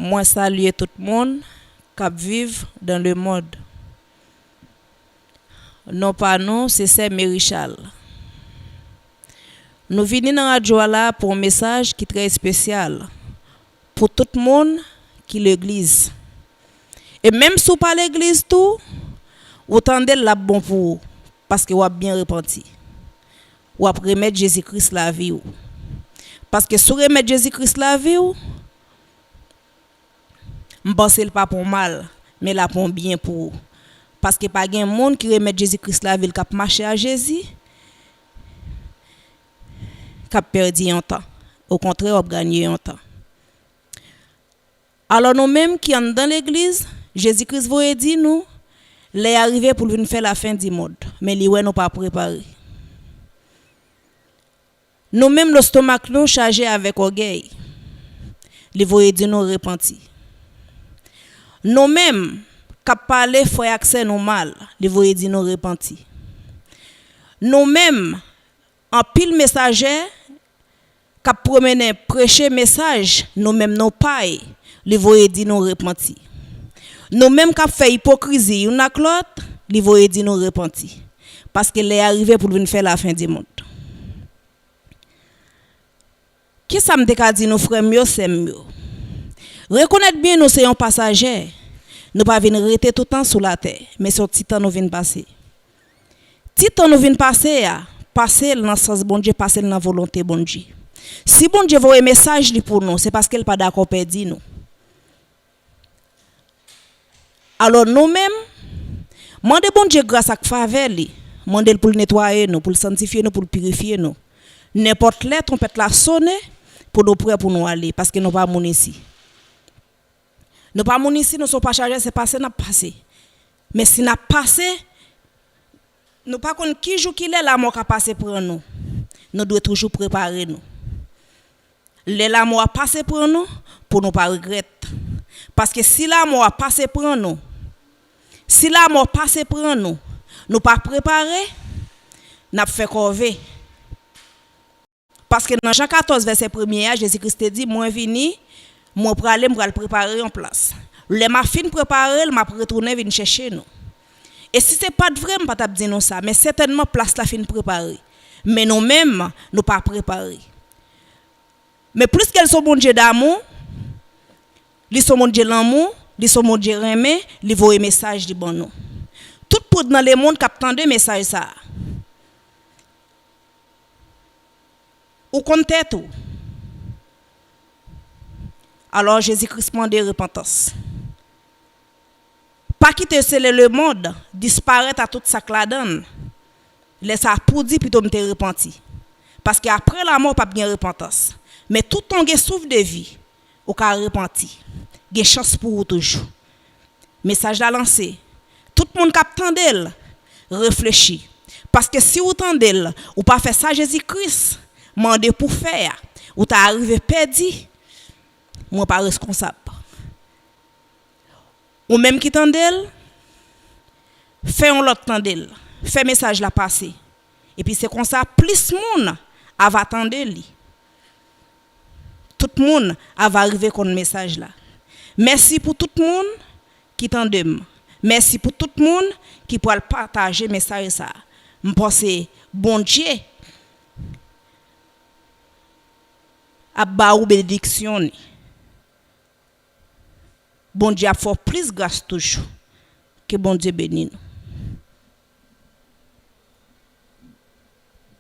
Moi saluer tout le monde qui vivent dans le monde. Non pas nous, c'est Sœur Mérichal. Nous venons dans la radio là pour un message qui est très spécial pour tout le monde qui l'église. Et même si vous pas l'église tout, vous tendez la bon pour vous parce que vous avez bien repenti. Ou après remettre Jésus-Christ la vie. Parce que si vous remettez Jésus-Christ la vie, je ne pense pas pour mal, mais là pour bien pour vous. Parce que pas de monde qui remet Jésus-Christ la vie, qui a marché à Jésus, qui a perdu un temps. Au contraire, on a gagné un temps. Alors nous-mêmes qui sommes dans l'église, Jésus-Christ vous dit nous, les arrivé pour venir faire la fin du monde, mais les ouais nous pas préparé. Nous-mêmes, le stomac nous chargé avec orgueil. Les voyez dit nous repentis. Nous-mêmes, qui parlé faut accès nous mal, les voyez dit nous repentis. Nous-mêmes, en pile messager, qui promener prêcher message, nous-mêmes nous paille, les voyez dit nous repentis. Nous-mêmes qui fait hypocrisie, une avec l'autre, les voyez dit nous repentis. Parce qu'il est arrivé pour venir faire la fin du monde. Qui ça me dit nous frères mieux c'est mieux. Reconnaître bien nous c'est un passager. Nous pas venir rester tout le temps sous la terre, mais sur petit temps nous vient passer. Petit temps nous vient passer passer dans le sens bon Dieu, passer dans la volonté bon Dieu. Si bon Dieu voit un message pour nous, c'est parce qu'elle pas d'accord perdu nous. Alors nous-mêmes, demandez bon Dieu grâce à faveur li, demandez pour le nettoyer nous, pour le sanctifier nous, pour le purifier nous. N'importe les trompette la sonner pour nous prêts pour nous aller parce que nous pas mon ici. Nous pas mon ici, nous sommes pas chargés, c'est passé n'a passé. Mais si n'a passé, nous pas connait qui jour qui est la mort qui passé pour nous. Nous devons toujours préparer nous. La mort a passé pour nous pas regretter. Parce que si la mort a passé pour nous, si la mort passé pour nous pas préparer, n'a fait corvée. Parce que dans Jean 14 verset 1er, Jésus-Christ dit moi vini, moi pour aller me préparer en place. Les m'a fin préparer, m'a retourner venir chercher nous. Et si c'est pas vrai, pas t'a dire non ça, mais certainement place la fin préparer. Mais nous-mêmes, nous pas préparer. Mais plus qu'elles sont bon Dieu d'amour, ils sont mon Dieu l'amour, ils sont mon Dieu aimé, ils voient message du bon nous. Tout pour dans le monde qui attendent message ça. Ou comptez tout. Alors Jésus-Christ demande repentance. Pas quitter le monde, disparaître à toute sa cladane. Laisse ça pour dire plutôt me repenti. Parce qu'après la mort pas bien repentance. Mais tout ton souffle de vie, au cas repenti. Gen chance pour vous toujours. Message à lancer. Tout le monde qui attend d'elle, réfléchit. Parce que si vous attendez, ou pas faire ça Jésus-Christ, mandé pour faire, ou t'as arrivé perdu, moi pas responsable. Ou même qui t'endel, fait un l'autre tendel, fait message la passer. Et puis c'est comme ça, plus monde va attendre lui. Tout le monde va arriver avec le message là. Merci pour tout le monde qui t'endem. Merci pour tout le monde qui peut partager le message ça. Je pense bon Dieu a ba ou bénédiction. Bon Dieu a fait plus grâce toujours que bon Dieu bénisse nous.